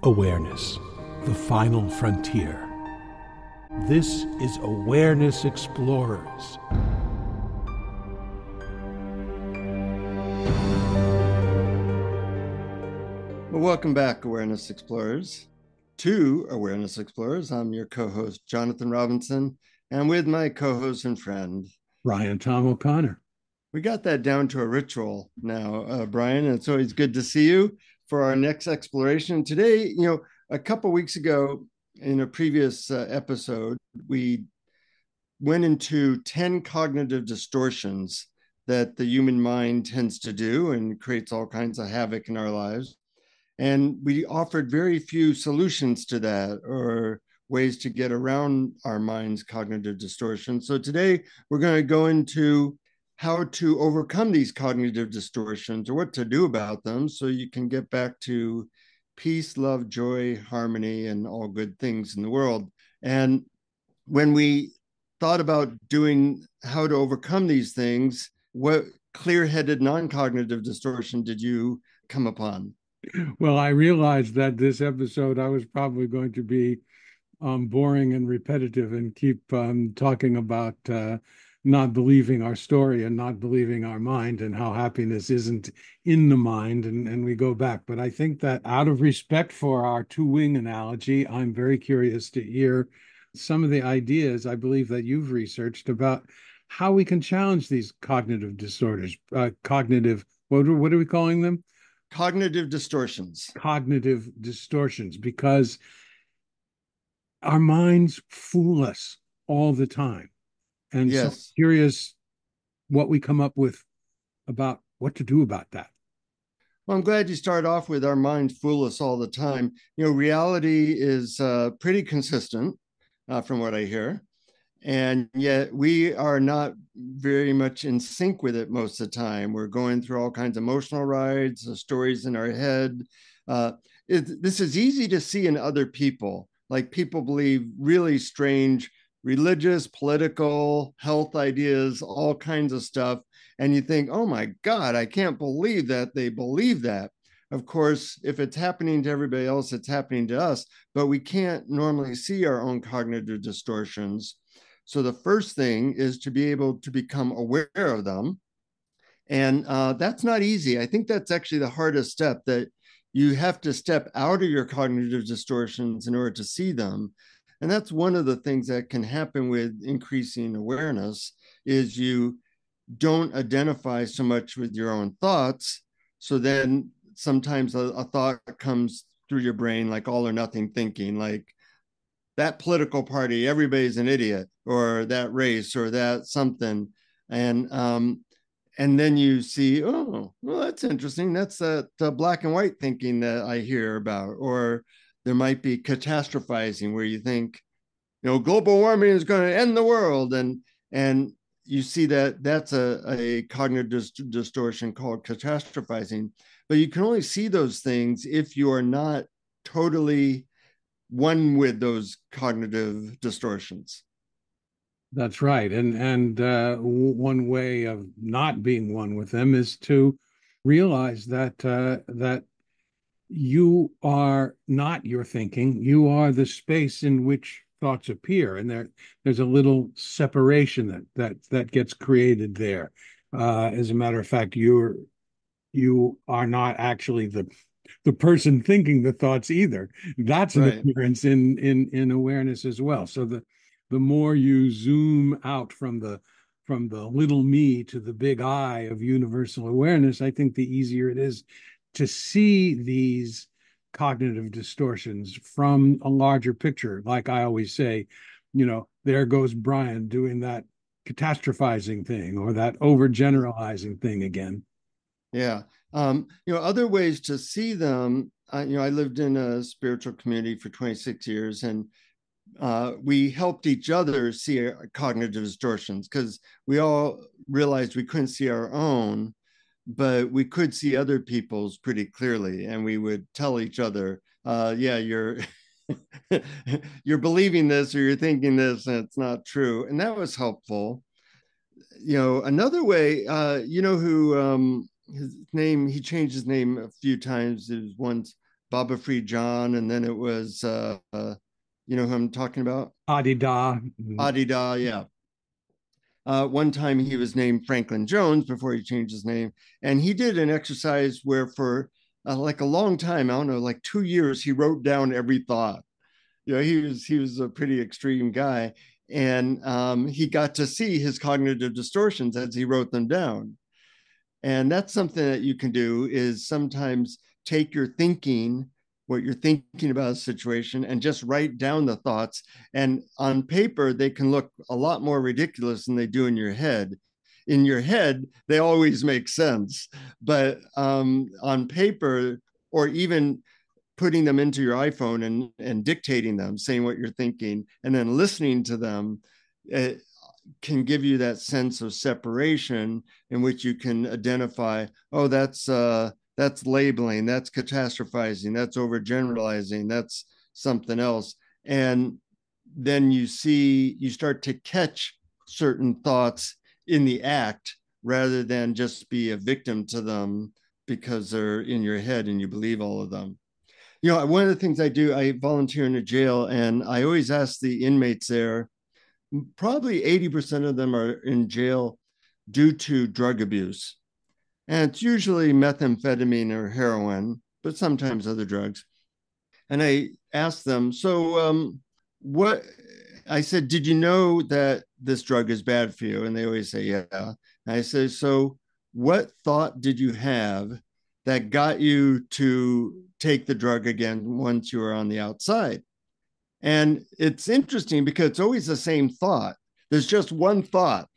Awareness, the final frontier. This is Awareness Explorers. Well, welcome back, Awareness Explorers. To Awareness Explorers, I'm your co-host, Jonathan Robinson, and with my co-host and friend, Brian Tom O'Connor. We got that down to a ritual now, Brian, and it's always good to see you for our next exploration. Today, a couple of weeks ago in a previous episode, we went into 10 cognitive distortions that the human mind tends to do and creates all kinds of havoc in our lives. And we offered very few solutions to that or ways to get around our mind's cognitive distortion. So today we're going to go into how to overcome these cognitive distortions or what to do about them so you can get back to peace, love, joy, harmony, and all good things in the world. And when we thought about doing how to overcome these things, what clear-headed non-cognitive distortion did you come upon? Well, I realized that this episode I was probably going to be boring and repetitive and keep talking about not believing our story and not believing our mind and how happiness isn't in the mind, and we go back. But I think that out of respect for our two-wing analogy, I'm very curious to hear some of the ideas I believe that you've researched about how we can challenge these cognitive disorders, what are we calling them? Cognitive distortions. Cognitive distortions, because our minds fool us all the time. And yes. So I'm curious what we come up with about what to do about that. Well, I'm glad you start off with our minds fool us all the time. Reality is pretty consistent from what I hear. And yet we are not very much in sync with it most of the time. We're going through all kinds of emotional rides, stories in our head. This is easy to see in other people. Like people believe really strange religious, political, health ideas, all kinds of stuff. And you think, oh my God, I can't believe that they believe that. Of course, if it's happening to everybody else, it's happening to us, but we can't normally see our own cognitive distortions. So the first thing is to be able to become aware of them. And that's not easy. I think that's actually the hardest step, that you have to step out of your cognitive distortions in order to see them. And that's one of the things that can happen with increasing awareness, is you don't identify so much with your own thoughts. So then sometimes a thought comes through your brain, like all or nothing thinking, like that political party, everybody's an idiot, or that race, or that something. And then you see, oh, well, that's interesting. That's that black and white thinking that I hear about. Or there might be catastrophizing, where you think, global warming is going to end the world. And you see that that's a cognitive distortion called catastrophizing. But you can only see those things if you are not totally one with those cognitive distortions. That's right. And one way of not being one with them is to realize that you are not your thinking. You are the space in which thoughts appear, and there's a little separation that gets created there. As a matter of fact, you are not actually the person thinking the thoughts either. That's an appearance in awareness as well. So the more you zoom out from the little me to the big I of universal awareness, I think the easier it is to see these cognitive distortions from a larger picture. Like I always say, there goes Brian doing that catastrophizing thing, or that overgeneralizing thing again. Yeah. Other ways to see them, I lived in a spiritual community for 26 years, and we helped each other see cognitive distortions, because we all realized we couldn't see our own, but we could see other people's pretty clearly. And we would tell each other, yeah, you're you're believing this, or you're thinking this, and it's not true. And that was helpful. Another way, who his name, he changed his name a few times. It was once Baba Free John, and then it was, you know who I'm talking about? Adida. Adida, yeah. One time he was named Franklin Jones before he changed his name. And he did an exercise where for like a long time, I don't know, like 2 years, he wrote down every thought. You know, he was a pretty extreme guy. And he got to see his cognitive distortions as he wrote them down. And that's something that you can do is sometimes take your thinking, what you're thinking about a situation, and just write down the thoughts. And on paper, they can look a lot more ridiculous than they do in your head. In your head, they always make sense. But on paper, or even putting them into your iPhone and dictating them, saying what you're thinking, and then listening to them, it can give you that sense of separation in which you can identify, oh, that's labeling, that's catastrophizing, that's overgeneralizing, that's something else. And then you start to catch certain thoughts in the act rather than just be a victim to them because they're in your head and you believe all of them. You know, one of the things I do, I volunteer in a jail, and I always ask the inmates there, probably 80% of them are in jail due to drug abuse. And it's usually methamphetamine or heroin, but sometimes other drugs. And I asked them, so what? I said, did you know that this drug is bad for you? And they always say, yeah. And I said, so what thought did you have that got you to take the drug again once you were on the outside? And it's interesting because it's always the same thought. There's just one thought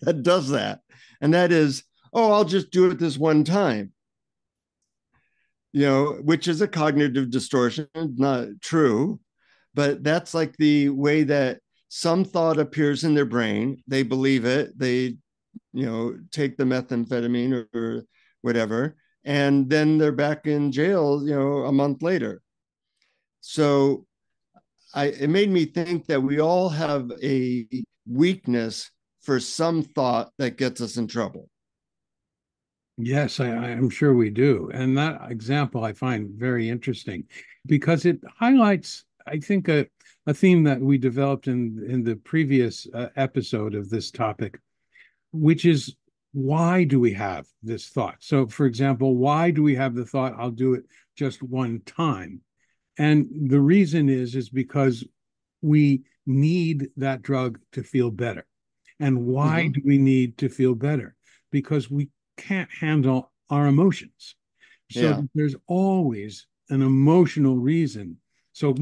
that does that. And that is, oh, I'll just do it this one time, you know, which is a cognitive distortion, not true. But that's like the way that some thought appears in their brain. They believe it. They, you know, take the methamphetamine or whatever. And then they're back in jail, you know, a month later. So it made me think that we all have a weakness for some thought that gets us in trouble. Yes, I'm sure we do. And that example I find very interesting because it highlights, I think, a theme that we developed in the previous episode of this topic, which is why do we have this thought? So, for example, why do we have the thought, I'll do it just one time? And the reason is because we need that drug to feel better. And why Mm-hmm. do we need to feel better? Because we can't handle our emotions. So Yeah. there's always an emotional reason. So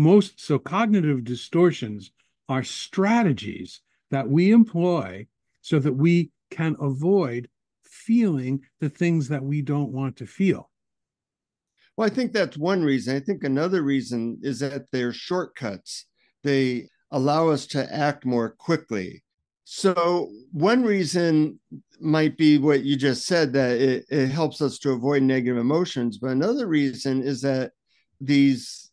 cognitive distortions are strategies that we employ so that we can avoid feeling the things that we don't want to feel. Well, I think that's one reason. I think another reason is that they're shortcuts. They allow us to act more quickly. So, one reason might be what you just said, that it helps us to avoid negative emotions. But another reason is that these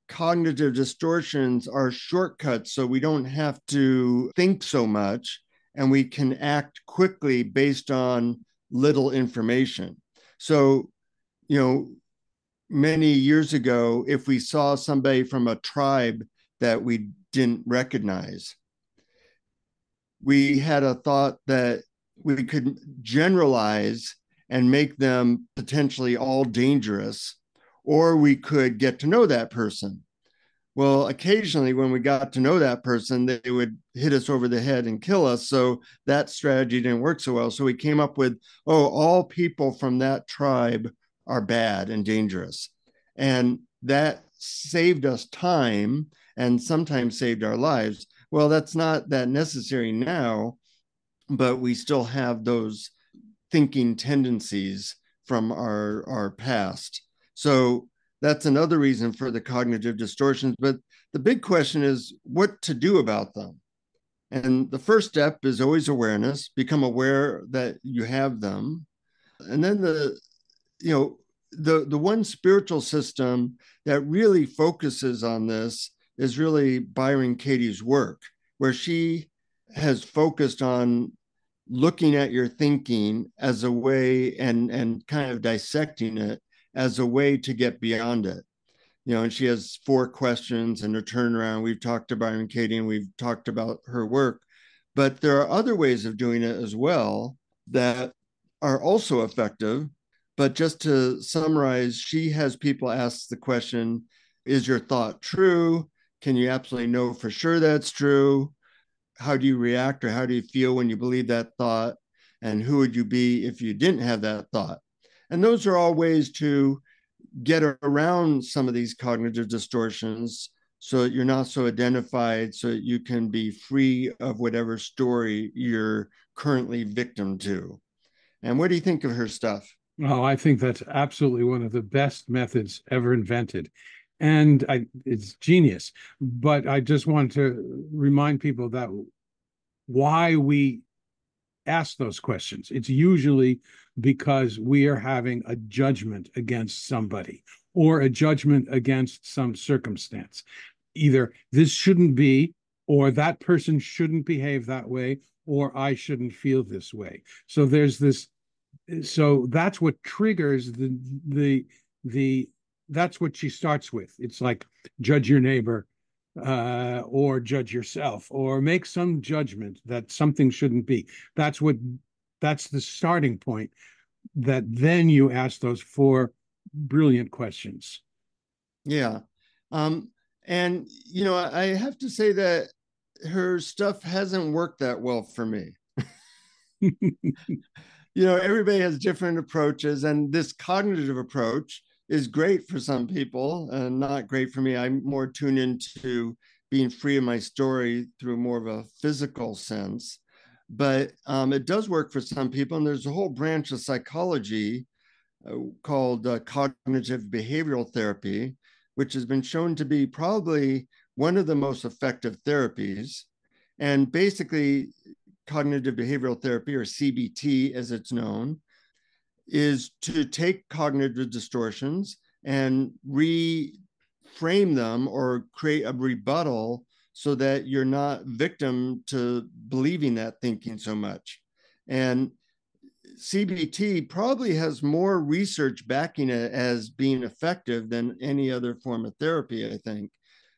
cognitive distortions are shortcuts. So, we don't have to think so much and we can act quickly based on little information. So, you know, many years ago, if we saw somebody from a tribe that we didn't recognize, we had a thought that we could generalize and make them potentially all dangerous, or we could get to know that person. Well, occasionally when we got to know that person, they would hit us over the head and kill us. So that strategy didn't work so well. So we came up with, oh, all people from that tribe are bad and dangerous. And that saved us time and sometimes saved our lives. Well, that's not that necessary now, but we still have those thinking tendencies from our past. So that's another reason for the cognitive distortions. But the big question is what to do about them. And the first step is always awareness, become aware that you have them. And then you know, the one spiritual system that really focuses on this is really Byron Katie's work, where she has focused on looking at your thinking as a way and kind of dissecting it as a way to get beyond it. and she has 4 questions and a turnaround. We've talked about Byron Katie and we've talked about her work, but there are other ways of doing it as well that are also effective. But just to summarize, she has people ask the question, is your thought true? Can you absolutely know for sure that's true? How do you react or how do you feel when you believe that thought? And who would you be if you didn't have that thought? And those are all ways to get around some of these cognitive distortions so that you're not so identified, so that you can be free of whatever story you're currently victim to. And what do you think of her stuff? Oh, I think that's absolutely one of the best methods ever invented. It's genius. But I just want to remind people that why we ask those questions. It's usually because we are having a judgment against somebody or a judgment against some circumstance. Either this shouldn't be, or that person shouldn't behave that way, or I shouldn't feel this way. So there's this. So that's what triggers the that's what she starts with. It's like judge your neighbor, or judge yourself, or make some judgment that something shouldn't be. That's what that's the starting point. That then you ask those 4 brilliant questions. Yeah. Um, and, I have to say that her stuff hasn't worked that well for me. Everybody has different approaches, and this cognitive approach is great for some people and not great for me. I'm more tuned into being free of my story through more of a physical sense. But it does work for some people. And there's a whole branch of psychology called cognitive behavioral therapy, which has been shown to be probably one of the most effective therapies. And basically, cognitive behavioral therapy, or CBT as it's known, is to take cognitive distortions and reframe them or create a rebuttal so that you're not victim to believing that thinking so much. And CBT probably has more research backing it as being effective than any other form of therapy, I think.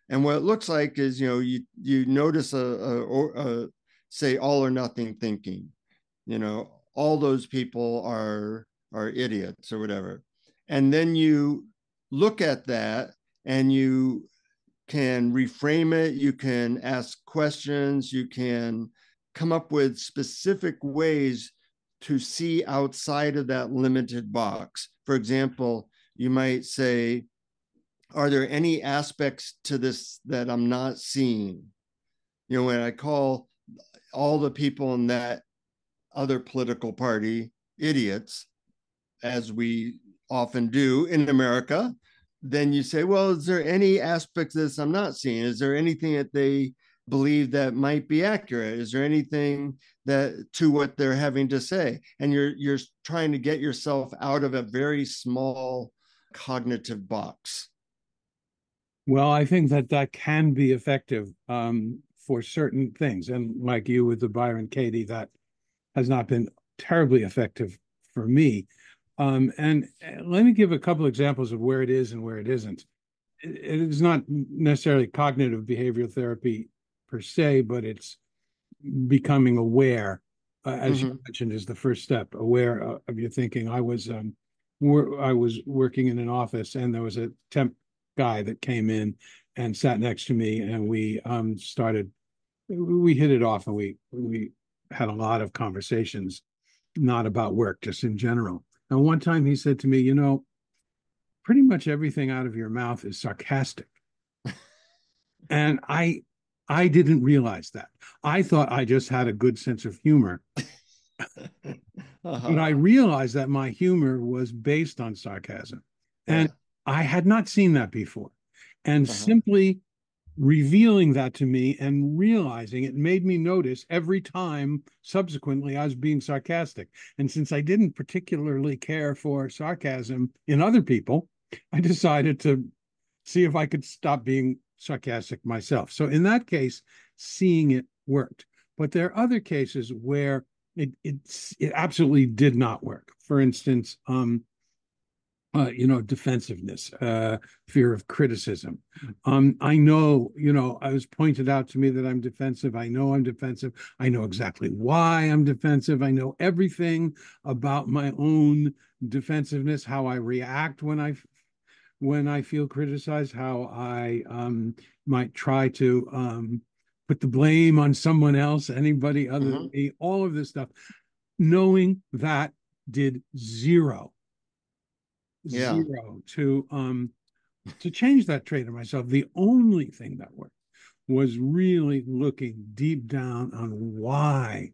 And what it looks like is, you notice a say all or nothing thinking. All those people are idiots or whatever. And then you look at that and you can reframe it, you can ask questions, you can come up with specific ways to see outside of that limited box. For example, you might say, are there any aspects to this that I'm not seeing? When I call all the people in that other political party idiots, as we often do in America, then you say, well, is there any aspects of this I'm not seeing? Is there anything that they believe that might be accurate? Is there anything that to what they're having to say? And you're trying to get yourself out of a very small cognitive box. Well, I think that that can be effective for certain things. And like you with the Byron Katie, that has not been terribly effective for me. And let me give a couple examples of where it is and where it isn't. It is not necessarily cognitive behavioral therapy per se, but it's becoming aware, as you mentioned, is the first step. Aware of your thinking. I was working in an office, and there was a temp guy that came in and sat next to me, and we hit it off, and we had a lot of conversations, not about work, just in general. And one time he said to me, pretty much everything out of your mouth is sarcastic. And I didn't realize that. I thought I just had a good sense of humor. But I realized that my humor was based on sarcasm. Yeah. And I had not seen that before. And simply revealing that to me and realizing it made me notice every time subsequently I was being sarcastic. And since I didn't particularly care for sarcasm in other people, I decided to see if I could stop being sarcastic myself. So in that case, seeing it worked. But there are other cases where it absolutely did not work. For instance, defensiveness, fear of criticism. I know, I was pointed out to me that I'm defensive. I know I'm defensive. I know exactly why I'm defensive. I know everything about my own defensiveness, how I react when I feel criticized, how I might try to put the blame on someone else, anybody other than Mhm. me, all of this stuff, knowing that did zero Yeah. zero to change that trait of myself. The only thing that worked was really looking deep down on why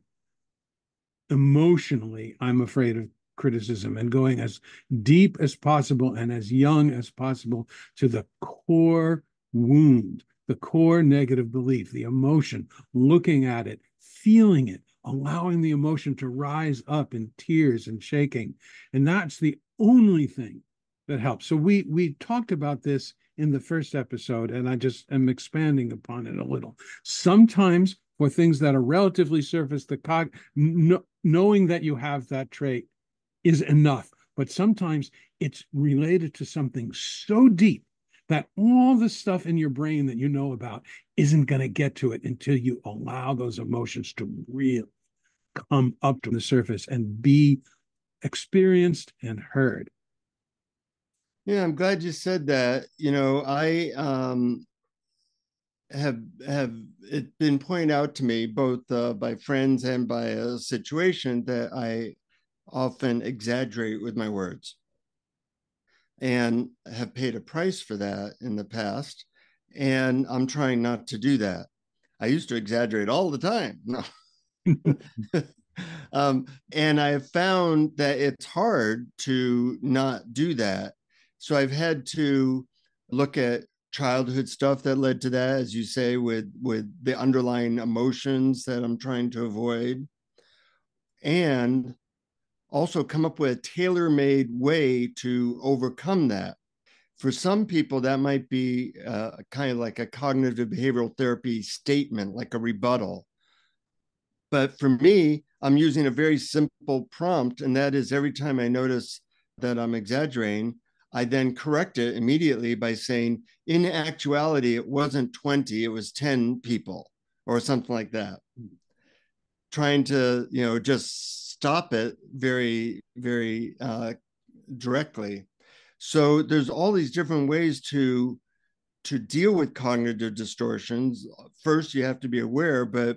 emotionally I'm afraid of criticism, and going as deep as possible and as young as possible to the core wound, the core negative belief, the emotion, looking at it, feeling it, allowing the emotion to rise up in tears and shaking. And that's the only thing that helps. So we talked about this in the first episode, and I just am expanding upon it a little. Sometimes for things that are relatively surface, knowing that you have that trait is enough. But sometimes it's related to something so deep that all the stuff in your brain that you know about isn't going to get to it until you allow those emotions to really come up to the surface and be experienced and heard. Yeah, I'm glad you said that. I have it been pointed out to me both by friends and by a situation that I often exaggerate with my words, and have paid a price for that in the past. And I'm trying not to do that. I used to exaggerate all the time. No. And I have found that it's hard to not do that. So I've had to look at childhood stuff that led to that, as you say, with the underlying emotions that I'm trying to avoid, and also come up with a tailor-made way to overcome that. For some people, that might be kind of like a cognitive behavioral therapy statement, like a rebuttal. But for me, I'm using a very simple prompt, and that is every time I notice that I'm exaggerating, I then correct it immediately by saying, in actuality, it wasn't 20, it was 10 people, or something like that. Trying to, just stop it very, very directly. So there's all these different ways to deal with cognitive distortions. First, you have to be aware, but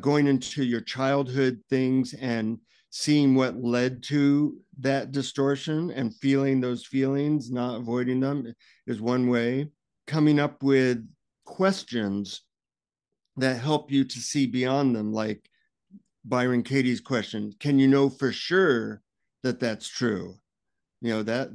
going into your childhood things and seeing what led to that distortion and feeling those feelings, not avoiding them, is one way. Coming up with questions that help you to see beyond them, like Byron Katie's question: can you know for sure that that's true? That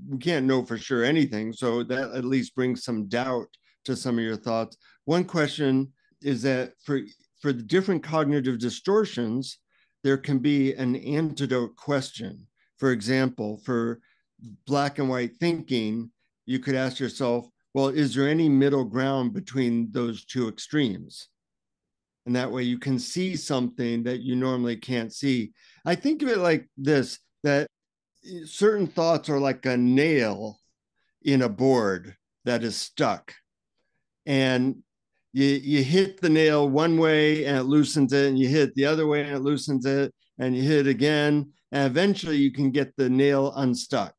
we can't know for sure anything, so that at least brings some doubt to some of your thoughts. One question is that for the different cognitive distortions, there can be an antidote question. For example, for black and white thinking, you could ask yourself, well, is there any middle ground between those two extremes? And that way you can see something that you normally can't see. I think of it like this, that certain thoughts are like a nail in a board that is stuck. And you hit the nail one way and it loosens it, and you hit the other way and it loosens it, and you hit it again. And eventually you can get the nail unstuck.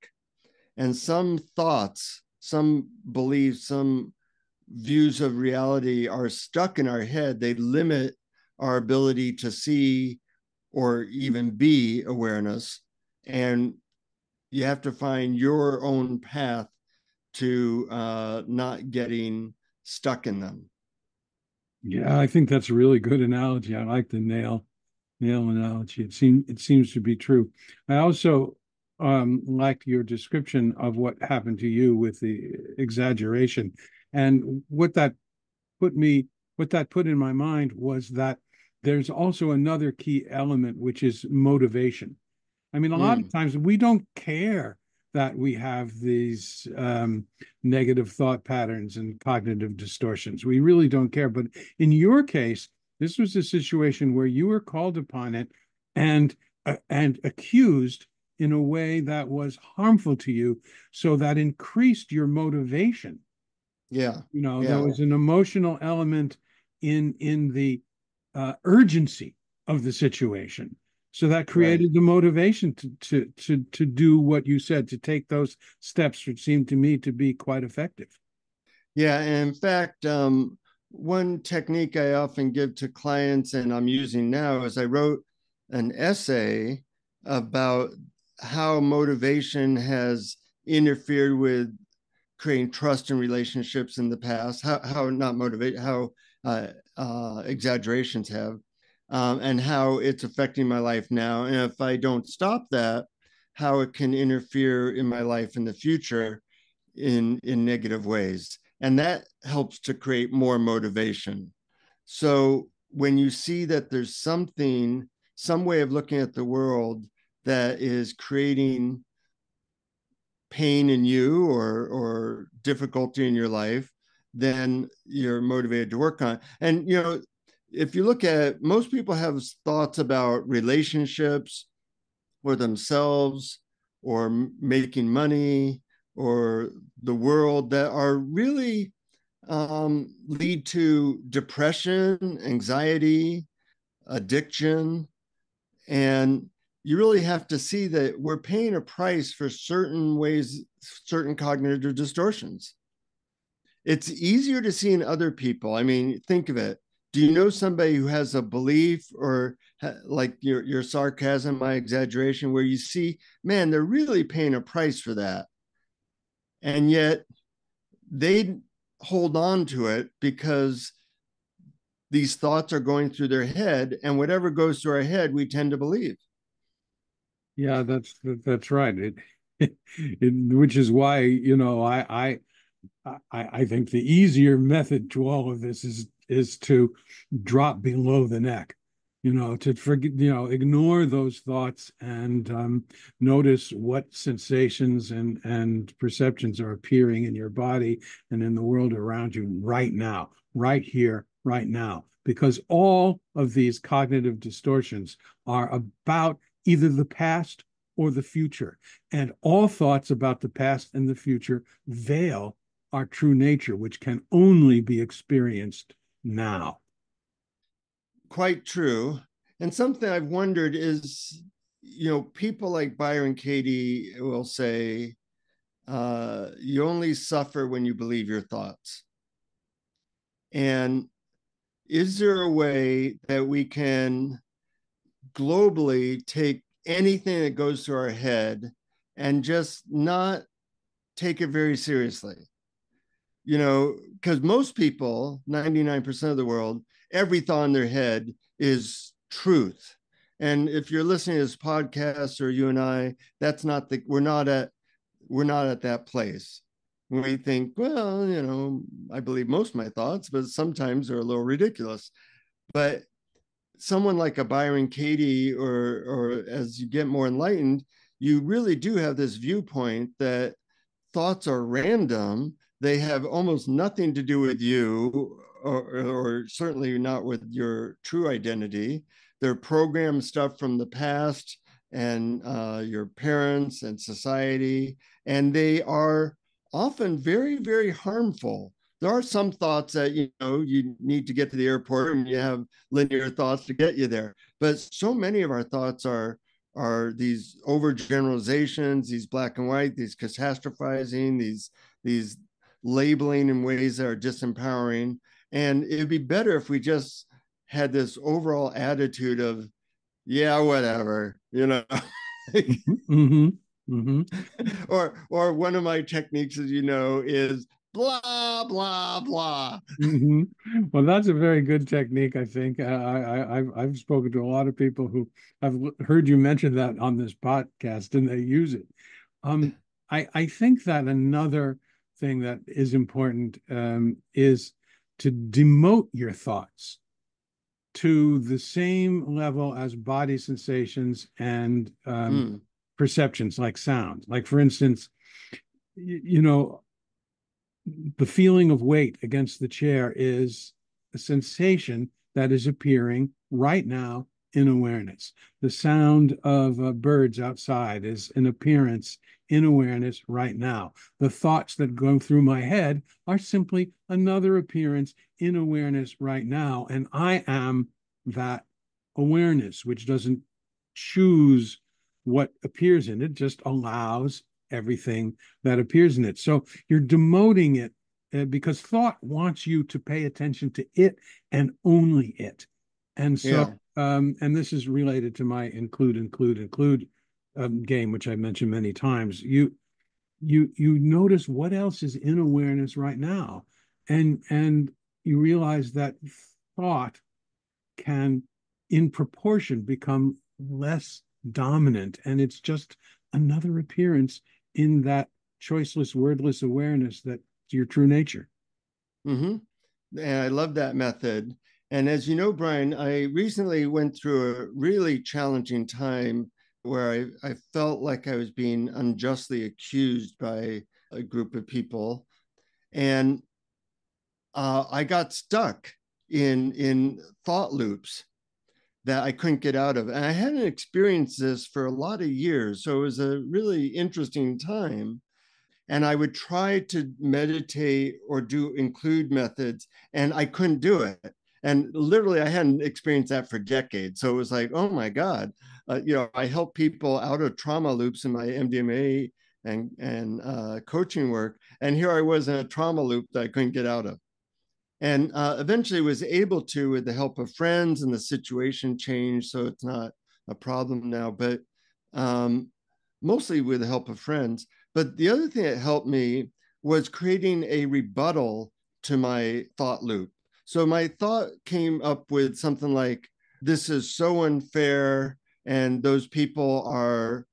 And some thoughts, some beliefs, some views of reality are stuck in our head. They limit our ability to see or even be awareness. And you have to find your own path to not getting stuck in them. Yeah, I think that's a really good analogy. I like the nail analogy. It seems to be true. I also liked your description of what happened to you with the exaggeration, and put me what that put in my mind was that there's also another key element, which is motivation. I mean, a lot of Mm. times we don't care that we have these negative thought patterns and cognitive distortions. We really don't care. But in your case, this was a situation where you were called upon it and accused in a way that was harmful to you, so that increased your motivation. Yeah. There Yeah. was an emotional element in the urgency of the situation. So that Right. created the motivation to do what you said, to take those steps, which seemed to me to be quite effective. Yeah. And in fact, one technique I often give to clients and I'm using now is I wrote an essay about how motivation has interfered with creating trust in relationships in the past, how not motivate, how exaggerations have, and how it's affecting my life now. And if I don't stop that, how it can interfere in my life in the future in negative ways. And that helps to create more motivation. So when you see that there's something, some way of looking at the world that is creating pain in you or difficulty in your life, then you're motivated to work on it. And if you look at, most people have thoughts about relationships or themselves or making money or the world that are really lead to depression, anxiety, addiction. And you really have to see that we're paying a price for certain ways, certain cognitive distortions. It's easier to see in other people. I mean, think of it. Do you know somebody who has a belief or like your sarcasm, my exaggeration, where you see, man, they're really paying a price for that. And yet they hold on to it because these thoughts are going through their head, and whatever goes through our head, we tend to believe. Yeah, that's right. Which is why, I think the easier method to all of this is to drop below the neck, to forget, ignore those thoughts and notice what sensations and perceptions are appearing in your body and in the world around you right now, right here, right now. Because all of these cognitive distortions are about either the past or the future. And all thoughts about the past and the future veil our true nature, which can only be experienced now. Quite true. And something I've wondered is, people like Byron Katie will say, you only suffer when you believe your thoughts. And is there a way that we can globally take anything that goes through our head and just not take it very seriously? Because most people, 99% of the world, every thought in their head is truth. And if you're listening to this podcast or you and I, that's not we're not at that place. We think, well, I believe most of my thoughts, but sometimes they're a little ridiculous. But someone like a Byron Katie, or as you get more enlightened, you really do have this viewpoint that thoughts are random. They have almost nothing to do with you, or certainly not with your true identity. They're programmed stuff from the past and your parents and society, and they are often very, very harmful. There are some thoughts that you need to get to the airport and you have linear thoughts to get you there, but so many of our thoughts are these overgeneralizations, these black and white, these catastrophizing, these labeling in ways that are disempowering. And it'd be better if we just had this overall attitude of, yeah, whatever, Mm-hmm. Mm-hmm. or one of my techniques, as is blah blah blah. Mm-hmm. Well, that's a very good technique, I think. I've spoken to a lot of people who have heard you mention that on this podcast, and they use it. Um, I think that another thing that is important is to demote your thoughts to the same level as body sensations and Mm, perceptions, like sound. Like, for instance, you know, the feeling of weight against the chair is a sensation that is appearing right now in awareness. The sound of birds outside is an appearance in awareness right now. The thoughts that go through my head are simply another appearance in awareness right now. And I am that awareness, which doesn't choose what appears in it, just allows everything that appears in it. So you're demoting it because thought wants you to pay attention to it and only it. And Yeah. so, and this is related to my include game, which I mentioned many times. You notice what else is in awareness right now, and you realize that thought can, in proportion, become less dominant, and it's just another appearance in that choiceless, wordless awareness that's your true nature. Mm-hmm. And I love that method. And as you know, Brian, I recently went through a really challenging time where I felt like I was being unjustly accused by a group of people. And I got stuck in thought loops that I couldn't get out of. And I hadn't experienced this for a lot of years. So it was a really interesting time. And I would try to meditate or do include methods, and I couldn't do it. And literally, I hadn't experienced that for decades. So it was like, oh my God, I help people out of trauma loops in my MDMA and coaching work, and here I was in a trauma loop that I couldn't get out of. And eventually was able to with the help of friends, and the situation changed, so it's not a problem now. But mostly with the help of friends. But the other thing that helped me was creating a rebuttal to my thought loop. So my thought came up with something like, "This is so unfair, and those people are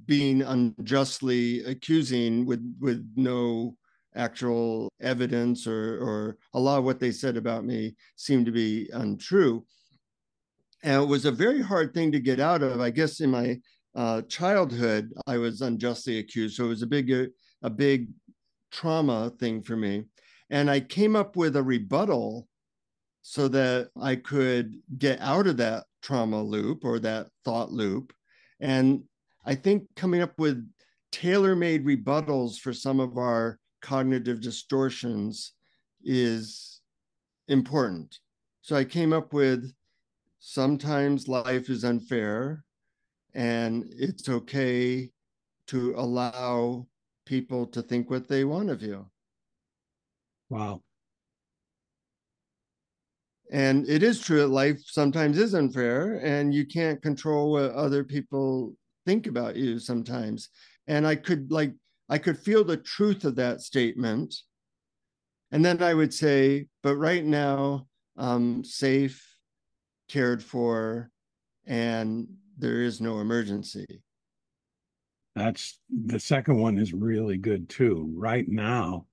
being unjustly accusing with no actual evidence, or a lot of what they said about me seemed to be untrue." And it was a very hard thing to get out of. I guess in my childhood, I was unjustly accused, so it was a big trauma thing for me. And I came up with a rebuttal so that I could get out of that trauma loop or that thought loop. And I think coming up with tailor-made rebuttals for some of our cognitive distortions is important. So I came up with, sometimes life is unfair, and it's okay to allow people to think what they want of you. Wow. And it is true that life sometimes is unfair, and you can't control what other people think about you sometimes. And I could feel the truth of that statement. And then I would say, but right now I'm safe, cared for, and there is no emergency. That's the second one is really good too. Right now,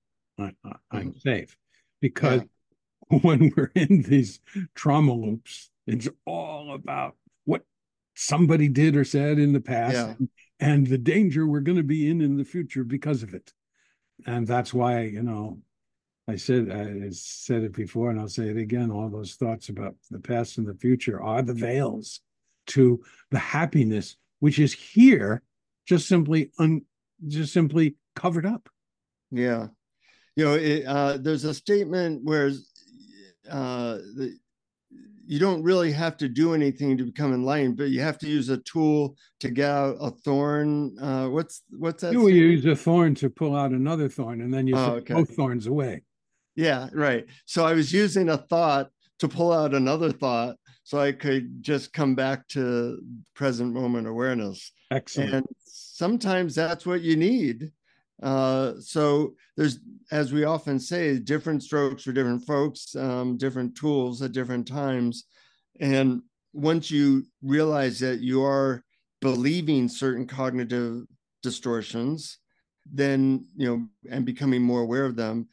I'm safe because Yeah. when we're in these trauma loops, it's all about what somebody did or said in the past, Yeah. and the danger we're going to be in the future because of it. And that's why, I said it before, and I'll say it again. All those thoughts about the past and the future are the veils to the happiness which is here, just simply just simply covered up. Yeah. There's a statement where you don't really have to do anything to become enlightened, but you have to use a tool to get out a thorn. What's that You statement? use a thorn to pull out another thorn, and then you Oh, throw okay. both thorns away. Yeah, right. So I was using a thought to pull out another thought so I could just come back to present moment awareness. Excellent. And sometimes that's what you need. So there's, as we often say, different strokes for different folks, different tools at different times. And once you realize that you are believing certain cognitive distortions, then, and becoming more aware of them,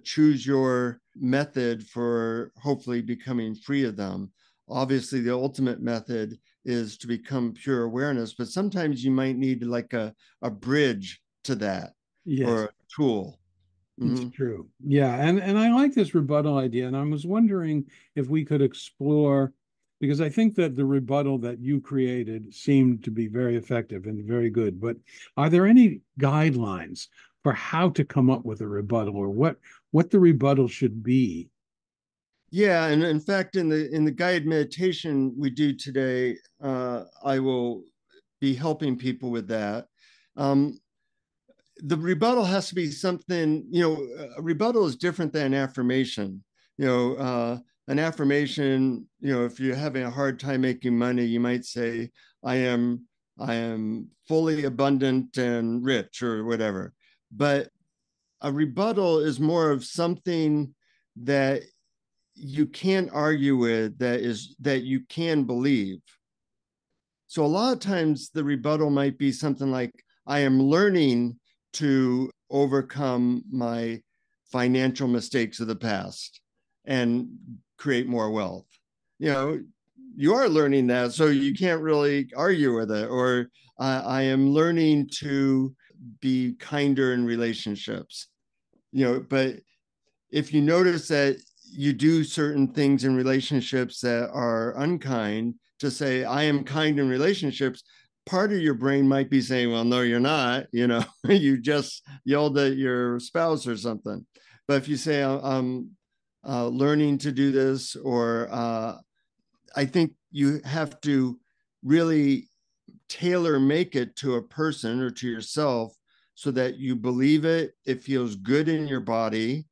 choose your method for hopefully becoming free of them. Obviously, the ultimate method is to become pure awareness, but sometimes you might need like a bridge to that, or Yes, a tool. it's Mm-hmm. true. Yeah, and I like this rebuttal idea, and I was wondering if we could explore because I think that the rebuttal that you created seemed to be very effective and very good. But are there any guidelines for how to come up with a rebuttal, or what the rebuttal should be? Yeah, and in fact, in the guided meditation we do today, I will be helping people with that. Um, the rebuttal has to be something, a rebuttal is different than affirmation. An affirmation, if you're having a hard time making money, you might say, I am, I am fully abundant and rich or whatever. But a rebuttal is more of something that you can't argue with, that you can believe. So a lot of times the rebuttal might be something like, I am learning to overcome my financial mistakes of the past and create more wealth. You know, you are learning that, so you can't really argue with it. Or I am learning to be kinder in relationships. But if you notice that you do certain things in relationships that are unkind, to say, I am kind in relationships, part of your brain might be saying, well, no, you're not, you just yelled at your spouse or something. But if you say, I'm learning to do this, or I think you have to really tailor make it to a person or to yourself so that you believe it, it feels good in your body,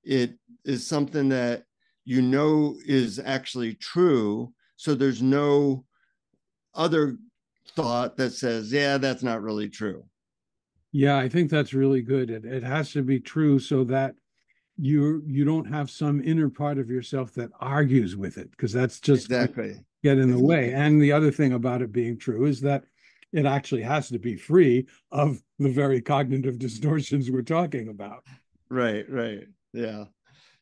it is something that is actually true. So there's no other thought that says, yeah, that's not really true. Yeah, I think that's really good. It has to be true so that you don't have some inner part of yourself that argues with it, because that's just going to Exactly. get in the way. And the other thing about it being true is that it actually has to be free of the very cognitive distortions we're talking about. Right, right. Yeah.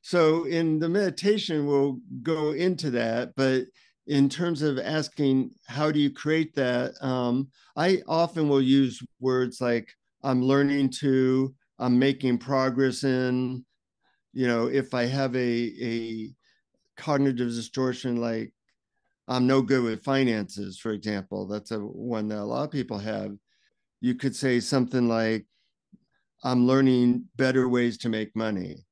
So in the meditation, we'll go into that. But in terms of asking, how do you create that? I often will use words like, I'm learning to, I'm making progress in, if I have a cognitive distortion, like I'm no good with finances, for example, that's a one that a lot of people have. You could say something like, I'm learning better ways to make money.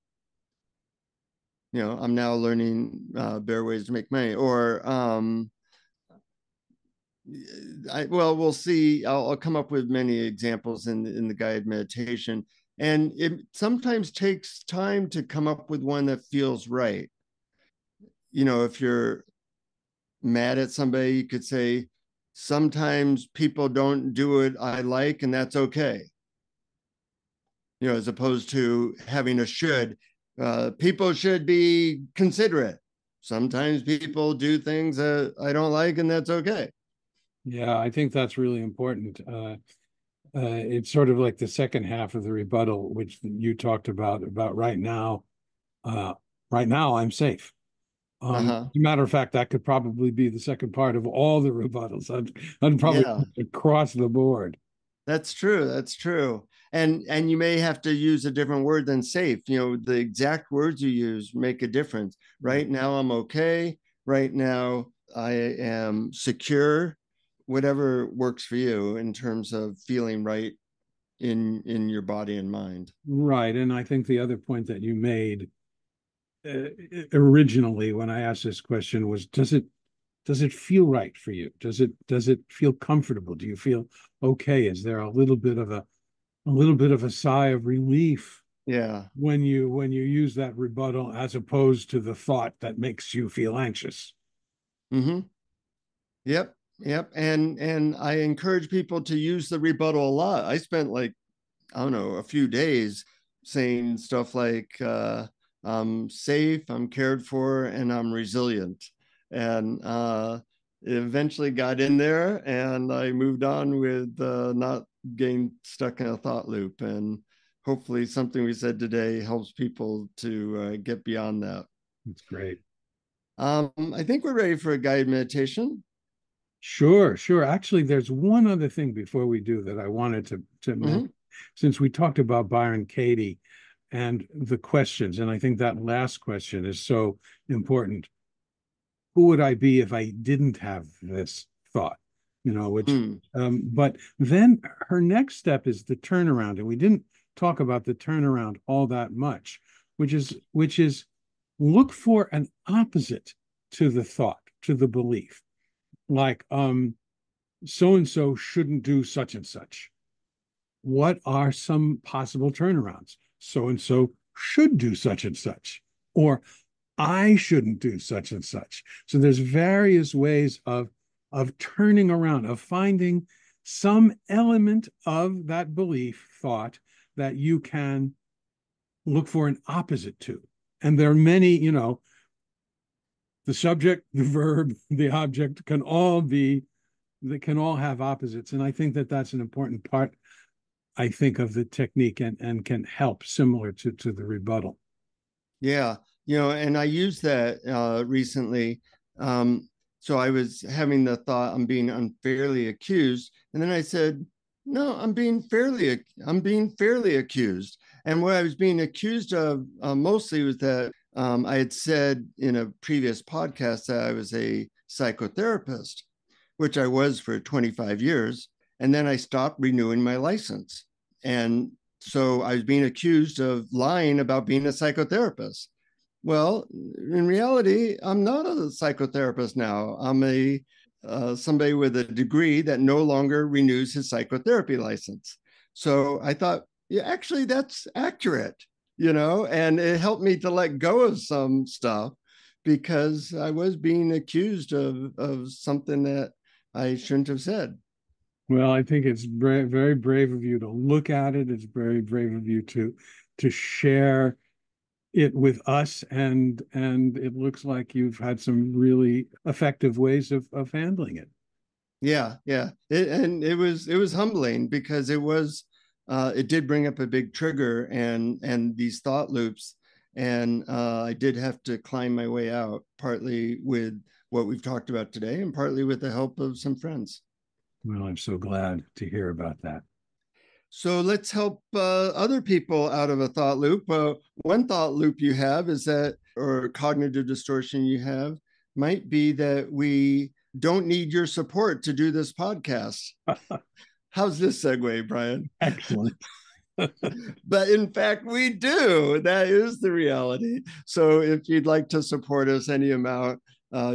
I'm now learning better ways to make money. Or we'll see. I'll come up with many examples in the guided meditation. And it sometimes takes time to come up with one that feels right. If you're mad at somebody, you could say, sometimes people don't do what I like, and that's okay. As opposed to having a should. People should be considerate. Sometimes people do things that I don't like, and that's okay. Yeah, I think that's really important. It's sort of like the second half of the rebuttal, which you talked about right now. Uh, right now, I'm safe. Uh-huh. As a matter of fact, that could probably be the second part of all the rebuttals. I'd probably Yeah, across the board. that's true. That's true. And you may have to use a different word than safe. The exact words you use make a difference. Right now, I'm okay. Right now, I am secure. Whatever works for you in terms of feeling right in your body and mind. Right. And I think the other point that you made originally when I asked this question was, does it feel right for you? Does it feel comfortable? Do you feel okay? Is there a little bit of a sigh of relief Yeah. when you use that rebuttal, as opposed to the thought that makes you feel anxious? Mm-hmm. Yep. Yep. And I encourage people to use the rebuttal a lot. I spent, like, I don't know, a few days saying stuff like, I'm safe, I'm cared for, and I'm resilient. And it eventually got in there, and I moved on with not getting stuck in a thought loop. And hopefully, something we said today helps people to get beyond that. That's great. I think we're ready for a guided meditation. Sure, sure. Actually, there's one other thing before we do that I wanted to Mm-hmm. mention, since we talked about Byron Katie and the questions, and I think that last question is so important. who would I be if I didn't have this thought? Which, Hmm. but then her next step is the turnaround. And we didn't talk about the turnaround all that much, which is look for an opposite to the thought, to the belief. Like, so and so shouldn't do such and such. What are some possible turnarounds? So and so should do such and such, or I shouldn't do such and such. So there's various ways of turning around, of finding some element of that belief thought that you can look for an opposite to. And there are many, the subject, the verb, the object can all be, they can all have opposites. And I think that that's an important part, I think, of the technique, and can help, similar to the rebuttal. Yeah, and I used that recently. So I was having the thought I'm being unfairly accused, and then I said, "No, I'm being fairly accused." And what I was being accused of mostly was that I had said in a previous podcast that I was a psychotherapist, which I was for 25 years, and then I stopped renewing my license, and so I was being accused of lying about being a psychotherapist. Well, in reality, I'm not a psychotherapist now. I'm a somebody with a degree that no longer renews his psychotherapy license. So I thought, yeah, actually, that's accurate, and it helped me to let go of some stuff because I was being accused of something that I shouldn't have said. Well, I think it's very brave of you to look at it. It's very brave of you to share it with us, and it looks like you've had some really effective ways of handling it. Yeah, yeah. And it was humbling because it did bring up a big trigger and these thought loops, and I did have to climb my way out, partly with what we've talked about today and partly with the help of some friends. Well, I'm so glad to hear about that. So let's help other people out of a thought loop. One thought loop you have is that, or cognitive distortion you have, might be that we don't need your support to do this podcast. How's this segue, Brian? Excellent. But in fact, we do. That is the reality. So if you'd like to support us any amount,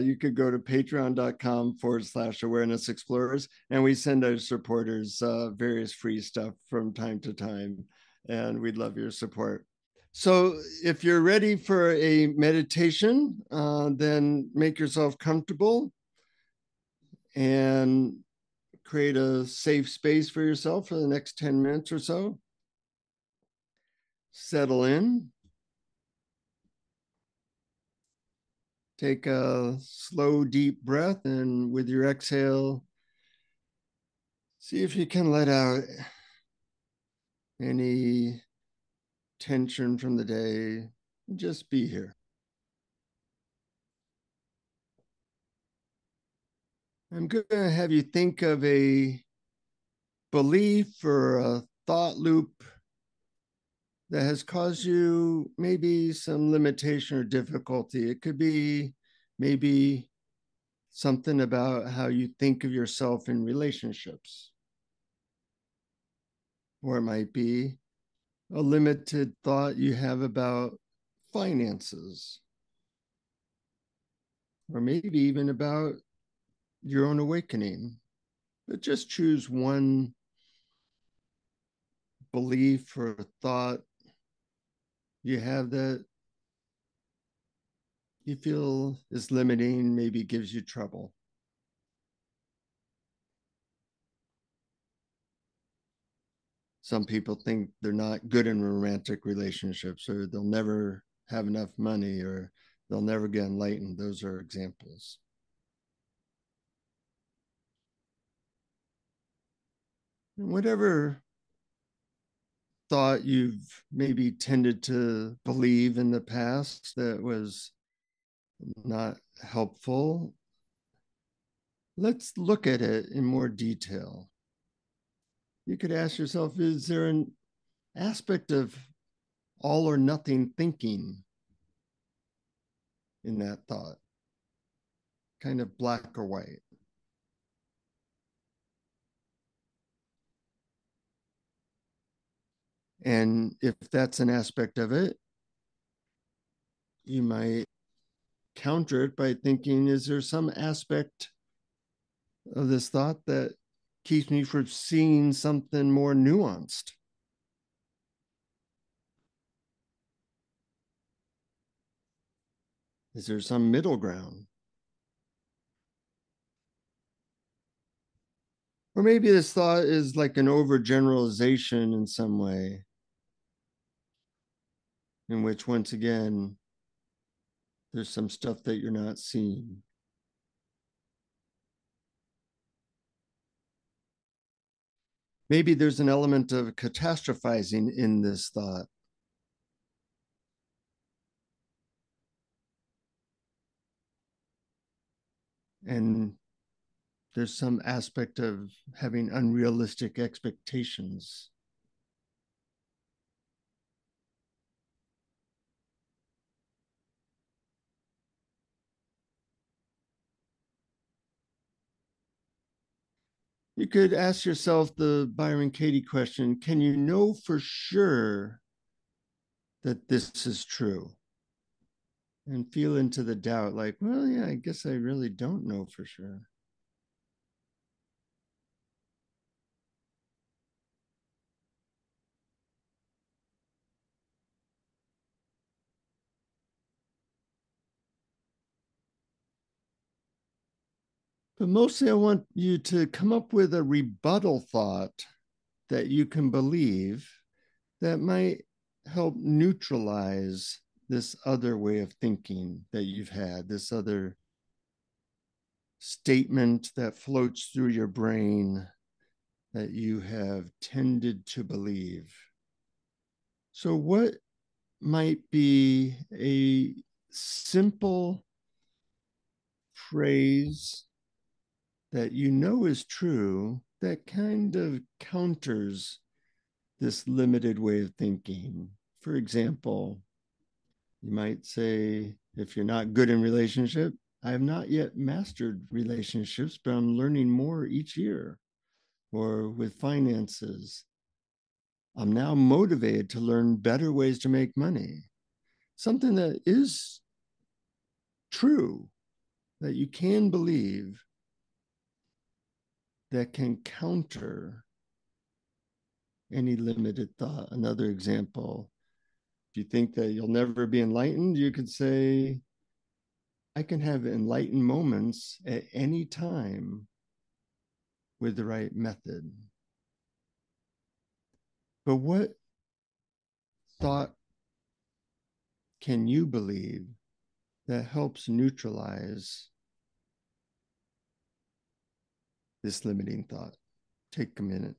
you could go to patreon.com/awareness explorers, and we send our supporters various free stuff from time to time. And we'd love your support. So if you're ready for a meditation, then make yourself comfortable and create a safe space for yourself for the next 10 minutes or so. Settle in. Take a slow, deep breath, and with your exhale, see if you can let out any tension from the day. Just be here. I'm going to have you think of a belief or a thought loop that has caused you maybe some limitation or difficulty. It could be maybe something about how you think of yourself in relationships, or it might be a limited thought you have about finances, or maybe even about your own awakening. But just choose one belief or thought you have that you feel is limiting, maybe gives you trouble. Some people think they're not good in romantic relationships, or they'll never have enough money, or they'll never get enlightened. Those are examples. And whatever thought you've maybe tended to believe in the past that was not helpful, let's look at it in more detail. You could ask yourself, is there an aspect of all or nothing thinking in that thought? kind of black or white. And if that's an aspect of it, you might counter it by thinking, is there some aspect of this thought that keeps me from seeing something more nuanced? Is there some middle ground? Or maybe this thought is like an overgeneralization in some way, in which, once again, there's some stuff that you're not seeing. Maybe there's an element of catastrophizing in this thought. And there's some aspect of having unrealistic expectations. You could ask yourself the Byron Katie question, can you know for sure that this is true? And feel into the doubt, like, well, yeah, I guess I really don't know for sure. But mostly I want you to come up with a rebuttal thought that you can believe that might help neutralize this other way of thinking that you've had, this other statement that floats through your brain that you have tended to believe. So, what might be a simple phrase that you know is true that kind of counters this limited way of thinking? For example, you might say, if you're not good in relationship, I have not yet mastered relationships, but I'm learning more each year. Or with finances, I'm now motivated to learn better ways to make money. Something that is true, that you can believe, that can counter any limited thought. Another example, if you think that you'll never be enlightened, you could say, I can have enlightened moments at any time with the right method. But what thought can you believe that helps neutralize this limiting thought? Take a minute.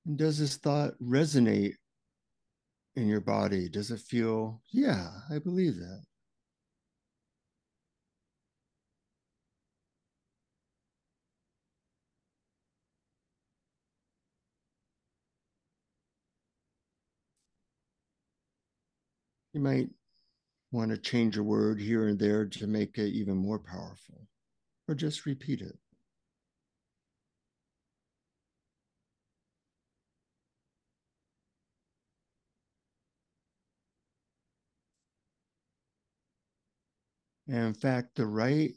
And does this thought resonate in your body? Does it feel, yeah, I believe that? You might want to change a word here and there to make it even more powerful, or just repeat it. And in fact, the right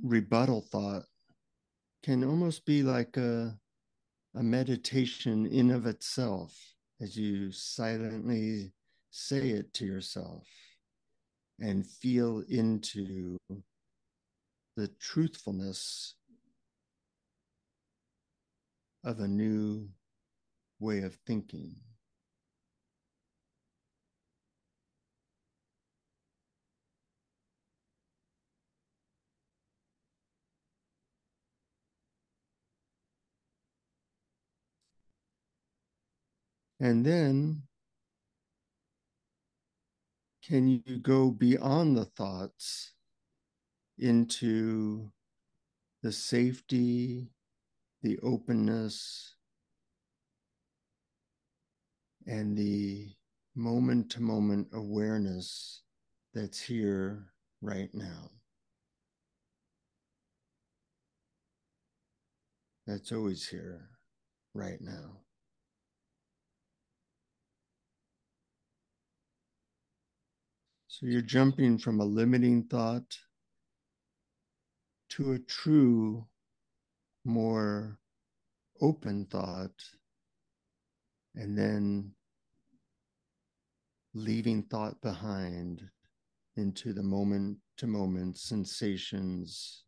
rebuttal thought can almost be like a meditation in of itself as you silently say it to yourself and feel into the truthfulness of a new way of thinking. And then can you go beyond the thoughts into the safety, the openness, and the moment-to-moment awareness that's here right now. That's always here right now. So you're jumping from a limiting thought to a true, more open thought, and then leaving thought behind into the moment-to-moment sensations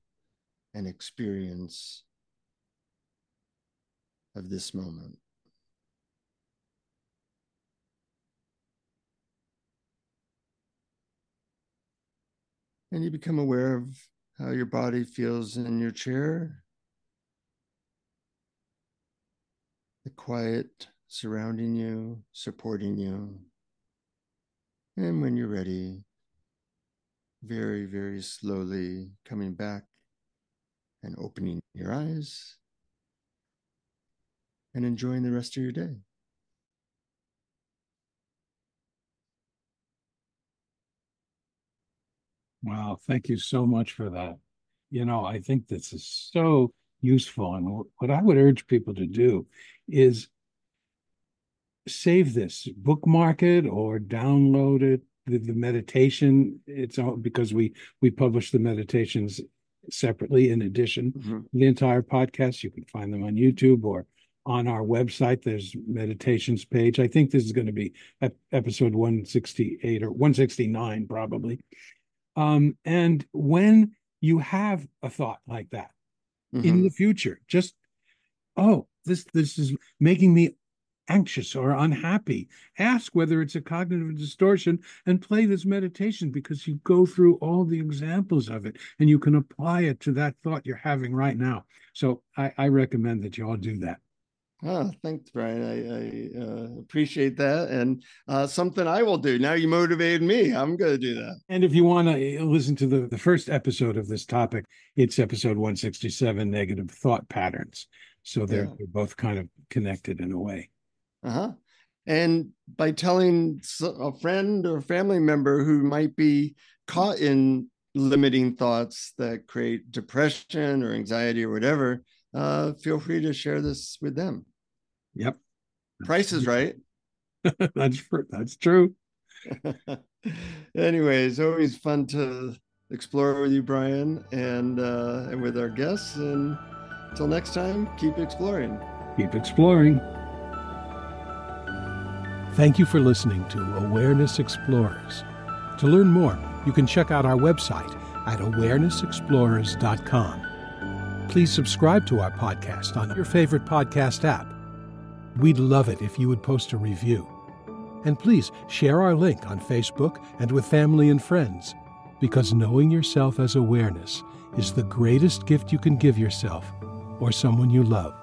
and experience of this moment. And you become aware of how your body feels in your chair, the quiet surrounding you, supporting you. And when you're ready, very, very slowly coming back and opening your eyes and enjoying the rest of your day. Wow, thank you so much for that. I think this is so useful. And what I would urge people to do is save this, bookmark it or download it. The meditation, it's all because we publish the meditations separately in addition to the entire podcast. You can find them on YouTube or on our website. There's meditations page. I think this is going to be episode 168 or 169 probably. And when you have a thought like that in the future, just, oh, this is making me anxious or unhappy, ask whether it's a cognitive distortion and play this meditation, because you go through all the examples of it and you can apply it to that thought you're having right now. So I recommend that you all do that. Oh, thanks, Brian. I appreciate that. And something I will do. Now you motivated me. I'm going to do that. And if you want to listen to the first episode of this topic, it's episode 167, Negative Thought Patterns. So they're both kind of connected in a way. And by telling a friend or family member who might be caught in limiting thoughts that create depression or anxiety or whatever, feel free to share this with them. Yep. Price is right. That's true. Anyways, always fun to explore with you, Brian, and with our guests. And until next time, keep exploring. Keep exploring. Thank you for listening to Awareness Explorers. To learn more, you can check out our website at awarenessexplorers.com. Please subscribe to our podcast on your favorite podcast app. We'd love it if you would post a review. And please share our link on Facebook and with family and friends, because knowing yourself as awareness is the greatest gift you can give yourself or someone you love.